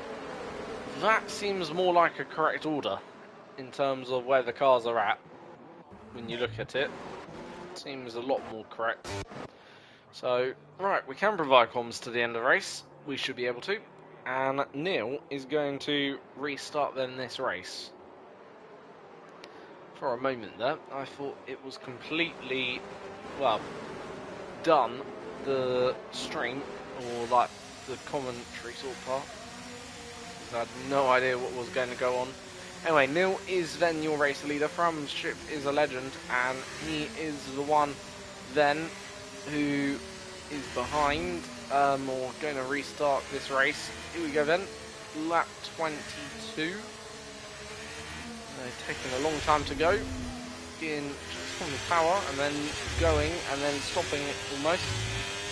that seems more like a correct order in terms of where the cars are at. When you look at it, seems a lot more correct. So, right, we can provide comms to the end of the race. We should be able to. And Neil is going to restart then this race. For a moment there, I thought it was completely, well, done, the stream, or like the commentary sort of part. I had no idea what was going to go on. Anyway, Neil is then your race leader from Ship is a Legend, and he is the one then who is behind, or going to restart this race. Here we go then, lap 22. Taking a long time to go. Getting from the power and then going and then stopping it almost,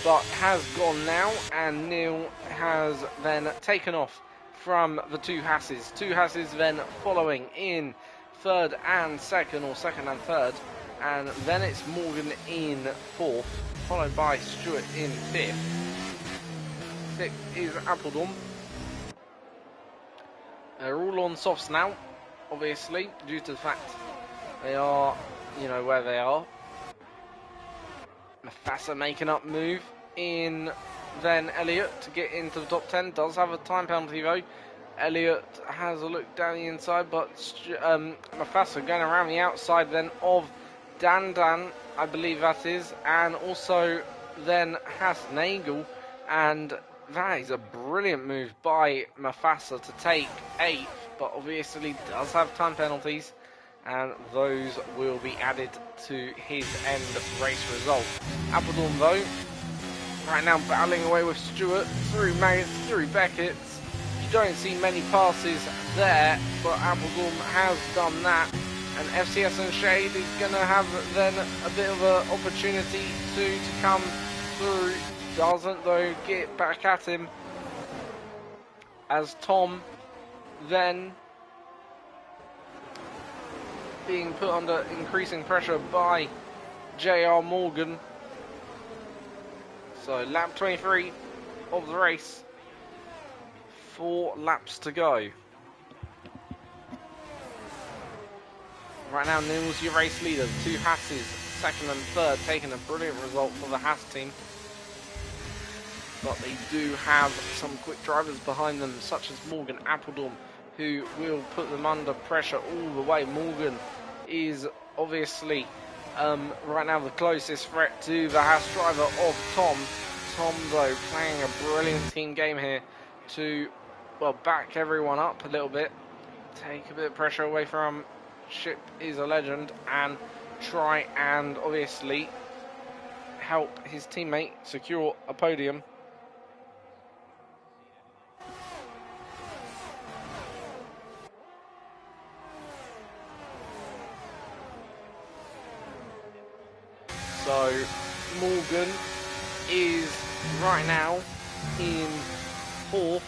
but has gone now, and Neil has then taken off from the two Hasses. Two Hasses then following in third and second, or second and third, and then it's Morgan in fourth, followed by Stewart in fifth. Sixth is Appledorn. They're all on softs now, obviously, due to the fact they are, you know, where they are. Mafasa making up move in, then Elliott to get into the top 10. Does have a time penalty though. Elliott has a look down the inside, but Mufasa going around the outside then of Dandan, I believe that is, and also then Hasnagel, and that is a brilliant move by Mufasa to take 8th, but obviously does have time penalties, and those will be added to his end race result. Appledorn though, right now battling away with Stewart, through Maggots, through Beckett. You don't see many passes there, but Appledorn has done that. And FCS and Shade is going to have then a bit of an opportunity to come through. Doesn't though get back at him. As Tom then being put under increasing pressure by JR Morgan. So lap 23 of the race. 4 laps to go. Right now, Nils, your race leader. The 2 Hasses, second and third, taking a brilliant result for the Hass team. But they do have some quick drivers behind them, such as Morgan Appledorn, who will put them under pressure all the way. Morgan is obviously right now the closest threat to the Haas driver of Tom. Tom, though, playing a brilliant team game here to, well, back everyone up a little bit, take a bit of pressure away from Ship is a Legend, and try and obviously help his teammate secure a podium. So Morgan is right now in 4th,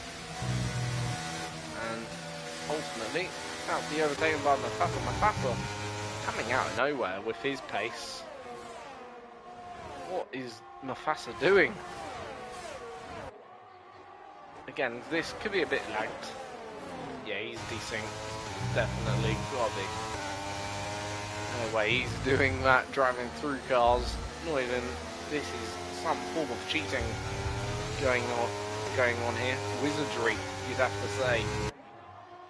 and ultimately that'll be overtaken by Mufasa. Mufasa coming out of nowhere with his pace. What is Mufasa doing? Again, this could be a bit lagged. Yeah, he's desynced. Definitely gotta be. No way he's doing that, driving through cars. Not even, this is some form of cheating going on here. Wizardry, you'd have to say.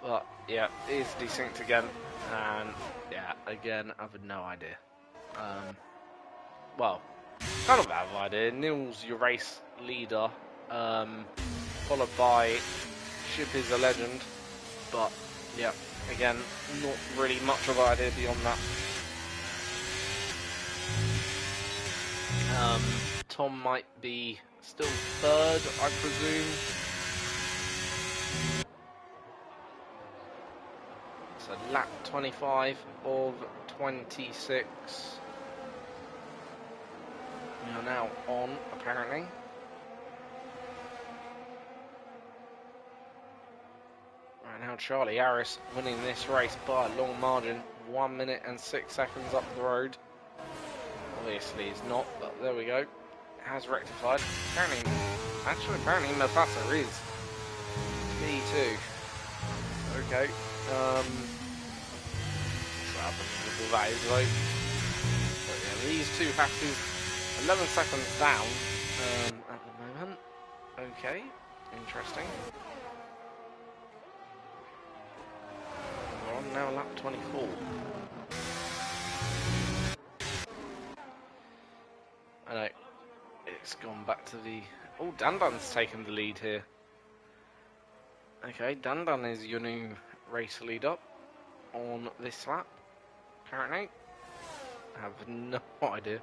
But yeah, it is desynced again. And yeah, again, I've no idea. Well, kind of have an idea. Nils, your race leader, followed by Ship is a Legend. But yeah, again, not really much of an idea beyond that. Tom might be still 3rd, I presume. So lap 25 of 26. We are now on, apparently. Right now, Charlie Harris winning this race by a long margin. 1 minute and 6 seconds up the road. Obviously it's not, but there we go. Has rectified. Apparently Mufasa is P2. Okay. What happens with that is though. But yeah, these 2 passes 11 seconds down at the moment. Okay, interesting. We're on now lap 24. I know, it's gone back to the... Oh, Dandan's taken the lead here. Okay, Dandan is your new race leader on this lap, apparently. I have no idea.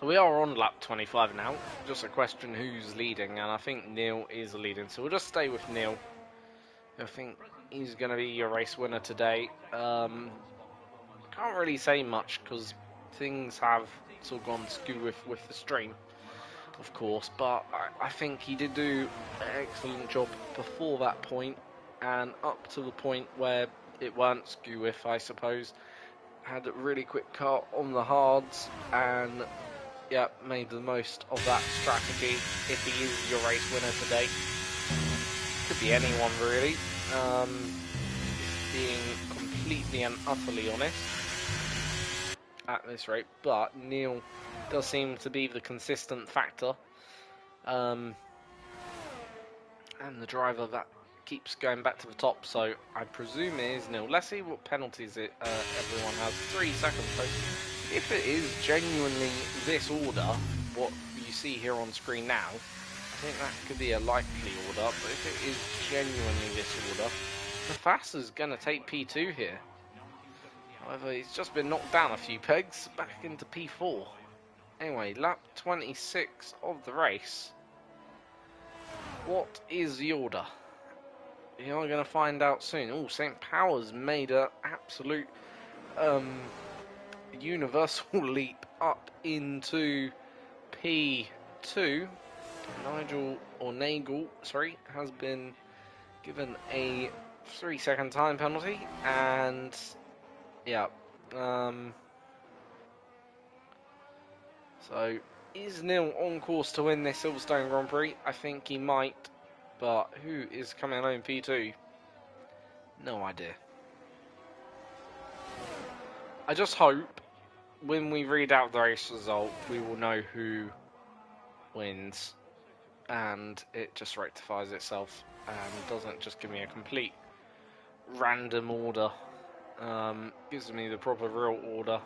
So we are on lap 25 now, just a question who's leading, and I think Neil is leading, so we'll just stay with Neil. I think he's going to be your race winner today. Can't really say much because things have sort of gone skew with the stream, of course, but I think he did do an excellent job before that point and up to the point where it weren't skew with, I suppose. Had a really quick car on the hards and yeah, made the most of that strategy if he is your race winner today. Could be anyone really, being completely and utterly honest at this rate, but Neil does seem to be the consistent factor. And the driver that keeps going back to the top, so I presume it is nil. Let's see what penalties everyone has. 3 seconds. So if it is genuinely this order, what you see here on screen now, I think that could be a likely order. But if it is genuinely this order, Mufasa going to take P2 here. However, he's just been knocked down a few pegs back into P4. Anyway, lap 26 of the race. What is the order? You're going to find out soon. Oh, St. Powers made an absolute universal leap up into P2. Nagel, has been given a 3-second time penalty, and yeah, so is Neil on course to win this Silverstone Grand Prix? I think he might, but who is coming home P2? No idea. I just hope when we read out the race result, we will know who wins, and it just rectifies itself and doesn't just give me a complete random order. Gives me the proper real order.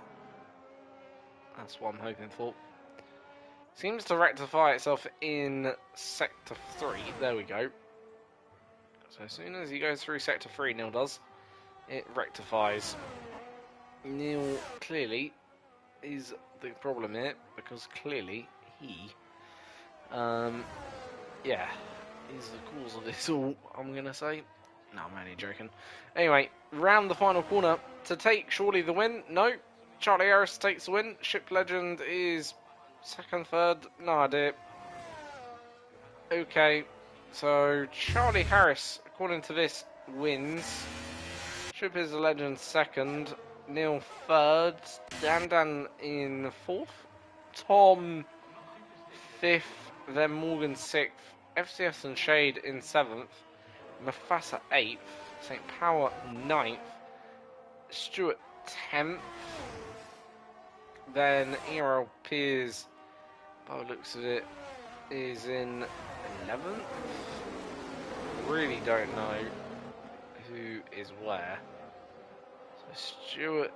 That's what I'm hoping for. Seems to rectify itself in Sector 3. There we go. So as soon as he goes through Sector 3, Neil does, it rectifies. Neil clearly is the problem here, because clearly he, yeah, is the cause of this all, I'm going to say. No, I'm only joking. Anyway, round the final corner to take surely the win. No, Charlie Harris takes the win. Ship Legend is second, third, no idea. Okay, so Charlie Harris, according to this, wins. Ship is a Legend second. Neil third. Dan in fourth. Tom fifth. Then Morgan sixth. FCS and Shade in seventh. Mufasa 8th, St. Power 9th, Stewart 10th, then ERL Piers, by the looks of it, is in 11th. Really don't know who is where. So Stewart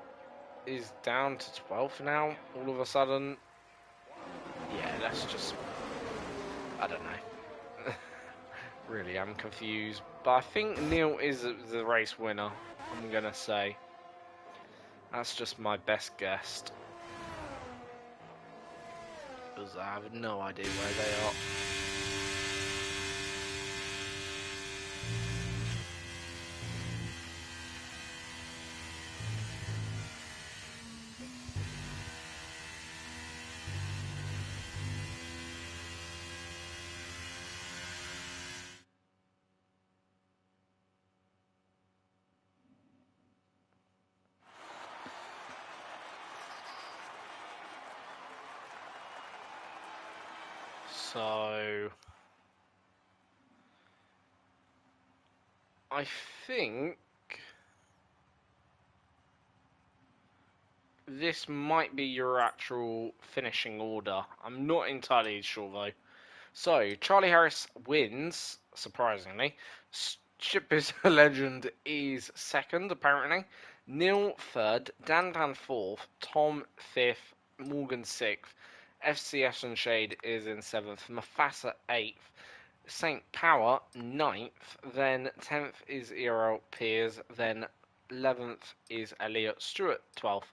is down to 12th now, all of a sudden. Yeah, that's just, I don't know. Really, I'm confused. But I think Neil is the race winner, I'm going to say. That's just my best guess. Because I have no idea where they are. So I think this might be your actual finishing order. I'm not entirely sure though. So Charlie Harris wins, surprisingly. Ship is a Legend is second, apparently. Neil third, Dan fourth, Tom fifth, Morgan sixth, FCS and Shade is in seventh, Mufasa eighth, St. Power 9th, then 10th is ERL Piers, then 11th is Elliot Stewart 12th,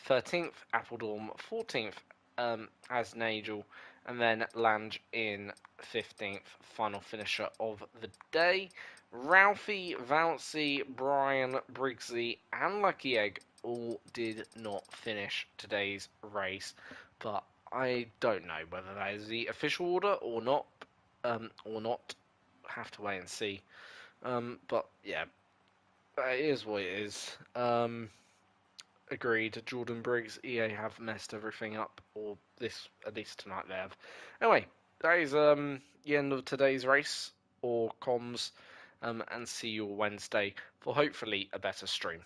13th Appledorm, 14th as Nagel, and then Lange in 15th, final finisher of the day. Ralphie, Vouncey, Brian, Briggsy, and Lucky Egg all did not finish today's race, but I don't know whether that is the official order or not. Have to wait and see. But yeah, it is what it is. Agreed. Jordan Briggs, EA have messed everything up, or this at least tonight they have. Anyway, that is the end of today's race or comms, and see you Wednesday for hopefully a better stream.